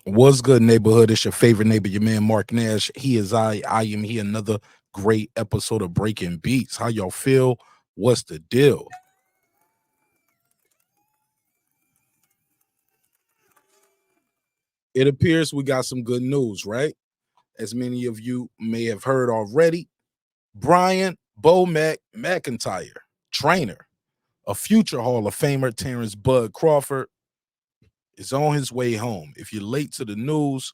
What's good, neighborhood? It's your favorite neighbor, your man Mark Nash. He is I am he. Another great episode of Breaking Beats. How y'all feel? What's the deal? It appears we got some good news, right? As many of you may have heard already, Brian Mack McIntyre, trainer, a future Hall of Famer, Terence Bud Crawford, is on his way home. If you're late to the news,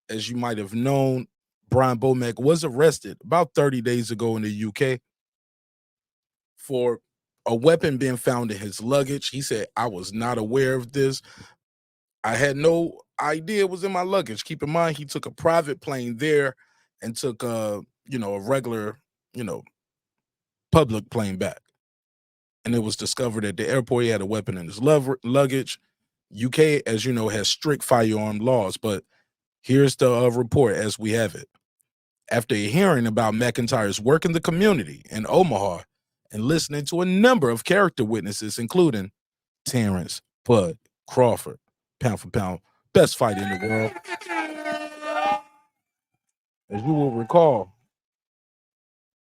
as you might have known, Brian Bomack was arrested about 30 days ago in the UK for a weapon being found in his luggage. He said, I was not aware of this. I had no idea it was in my luggage. Keep in mind, he took a private plane there and took a regular, you know, public plane back. And it was discovered at the airport he had a weapon in his luggage. UK, as you know, has strict firearm laws, but here's the report as we have it. After hearing about McIntyre's work in the community in Omaha and listening to a number of character witnesses, including Terence Bud Crawford, pound for pound, best fighter in the world. As you will recall,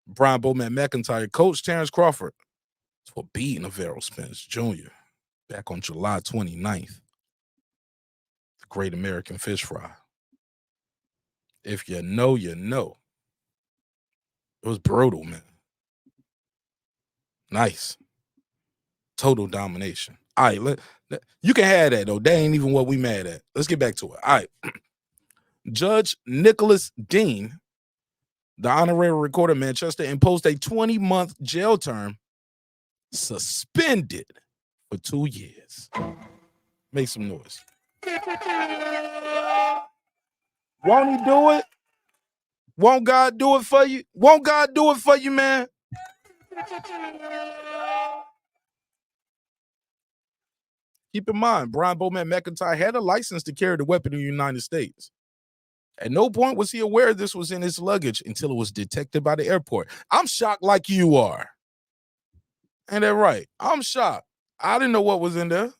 Brian Bowman McIntyre coached Terence Crawford for beating Avero Spence Jr. back on July 29th. The Great American Fish Fry. If you know, you know. It was brutal, man. Nice. Total domination. All right, you can have that, though. That ain't even what we mad at. Let's get back to it. All right. Judge Nicholas Dean, the honorary recorder of Manchester, imposed a 20-month jail term, suspended for 2 years. Make some noise. Won't he do it? Won't God do it for you? Won't God do it for you, man? Keep in mind, Brian Bowman McIntyre had a license to carry the weapon in the United States. At no point was he aware this was in his luggage until it was detected by the airport. I'm shocked like you are. Ain't that right? I'm shocked. I didn't know what was in there.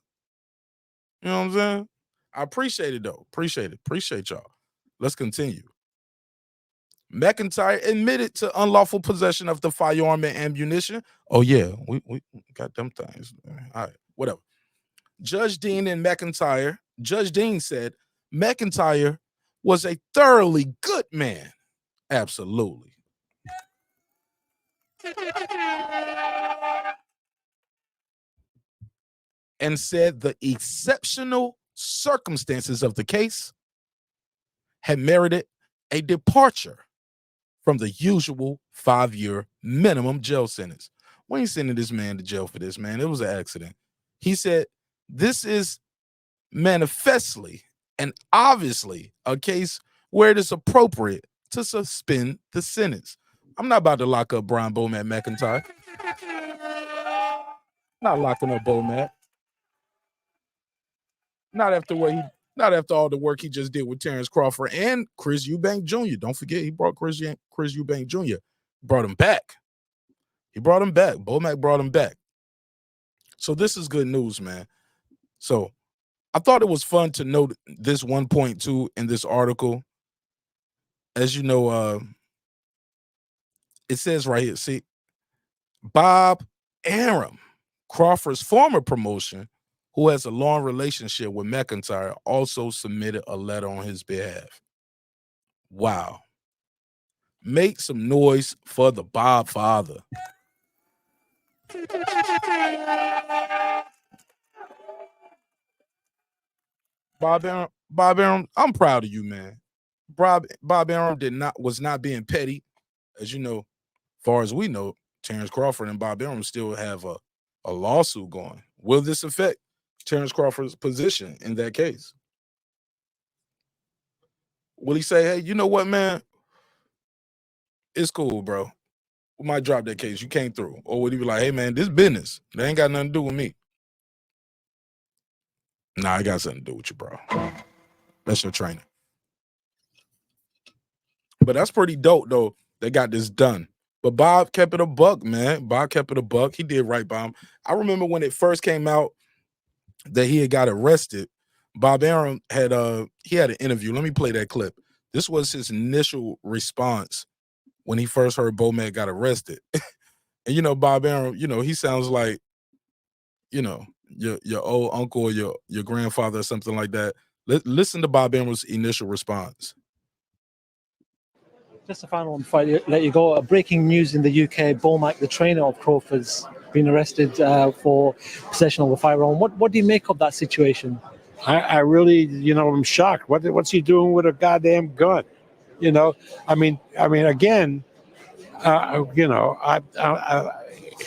You know what I'm saying? I appreciate it, though. Appreciate it. Appreciate y'all. Let's continue. McIntyre admitted to unlawful possession of the firearm and ammunition. Oh, yeah, we got them things. All right, whatever. Judge Dean said McIntyre was a thoroughly good man. Absolutely. And said the exceptional circumstances of the case had merited a departure from the usual 5-year minimum jail sentence. We ain't sending this man to jail for this, man. It was an accident. He said, this is manifestly and obviously a case where it is appropriate to suspend the sentence. I'm not about to lock up Brian Bowman McIntyre. Not locking up Bowman. Not after all the work he just did with Terence Crawford and Chris Eubank Jr. Don't forget, he brought Chris Eubank Jr. Brought him back. He brought him back. Bomack brought him back. So this is good news, man. So I thought it was fun to note this 1.2 in this article. As you know, it says right here, see, Bob Arum, Crawford's former promotion, who has a long relationship with McIntyre, also submitted a letter on his behalf. Wow. Make some noise for the Bob father. Bob Arum, I'm proud of you, man. Bob Arum was not being petty. As you know, far as we know, Terence Crawford and Bob Arum still have a lawsuit going. Will this affect Terence Crawford's position in that case? Will he say, hey, you know what, man? It's cool, bro. We might drop that case. You came through. Or would he be like, hey, man, this business. That ain't got nothing to do with me. Nah, it got something to do with you, bro. That's your trainer. But that's pretty dope, though. They got this done. But Bob kept it a buck, man. Bob kept it a buck. He did right by him. I remember when it first came out that he had got arrested, Bob Arum had he had an interview. Let me play that clip. This was his initial response when he first heard Bo Mack got arrested. And you know, Bob Arum, you know, he sounds like, you know, your old uncle or your grandfather or something like that. Listen to Bob Arum's initial response. Just a final one before I let you go. Breaking news in the UK: Bo Mack, the trainer of Crawford's, been arrested for possession of a firearm. What do you make of that situation? I really, I'm shocked. What's he doing with a goddamn gun? I mean, again,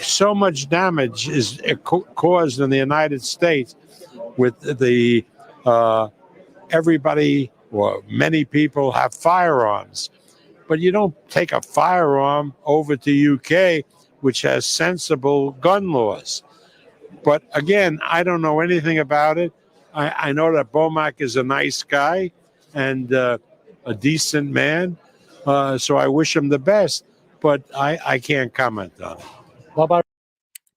so much damage is caused in the United States with the everybody, well, many people have firearms, but you don't take a firearm over to UK, which has sensible gun laws. But again, I don't know anything about it. I know that Bo Mack is a nice guy and a decent man, so I wish him the best. But I can't comment on it. What about?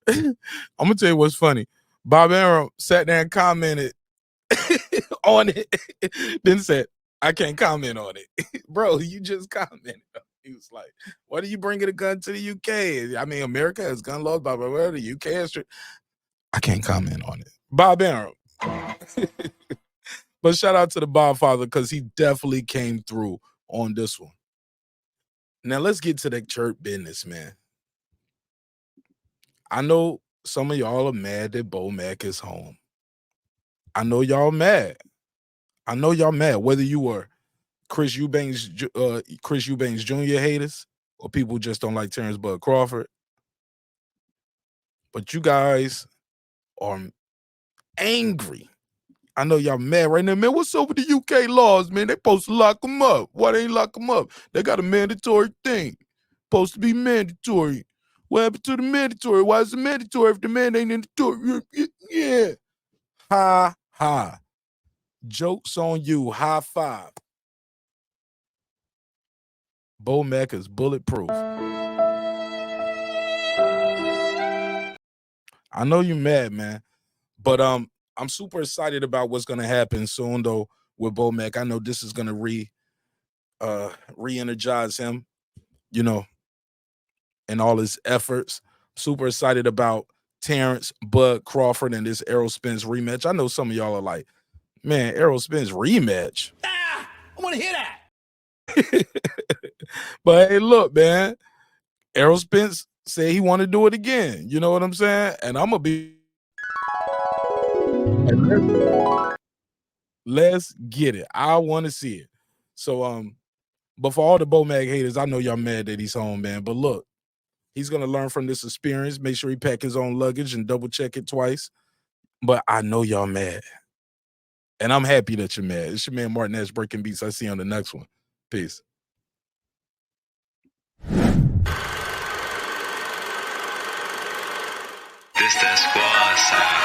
I'm gonna tell you what's funny. Bob Arum sat there and commented on it, then said, "I can't comment on it." Bro, you just commented. He was like, "What are you bringing a gun to the UK? I mean, America has gun laws, blah blah blah. The UK has." I can't comment on it. Bob Arum. But shout out to the Bob father because he definitely came through on this one. Now let's get to the church business, man. I know some of y'all are mad that Bo Mack is home. I know y'all mad. Whether you were Chris Eubanks Jr. haters or people who just don't like Terence Bud Crawford. But you guys are angry. I know y'all mad right now, man. What's up with the UK laws, man? They supposed to lock them up. Why they ain't lock them up? They got a mandatory thing. Supposed to be mandatory. What happened to the mandatory? Why is it mandatory if the man ain't in the tour? Yeah. Ha, ha. Joke's on you. High five. Bo Mack is bulletproof. I know you mad, man. But I'm super excited about what's gonna happen soon though with Bo Mack. I know this is gonna re-energize him, you know, in all his efforts. Super excited about Terence Bud Crawford and this Errol Spence rematch. I know some of y'all are like, man, Errol Spence rematch. I want to hear that. But hey, look, man, Errol Spence said he want to do it again. You know what I'm saying? And I'm gonna be. Let's get it. I want to see it. So, but for all the Bo Mack haters, I know y'all mad that he's home, man. But look, he's gonna learn from this experience. Make sure he pack his own luggage and double check it twice. But I know y'all mad, and I'm happy that you're mad. It's your man Martin Nash breaking beats. I see you on the next one. Peace. This that squad side.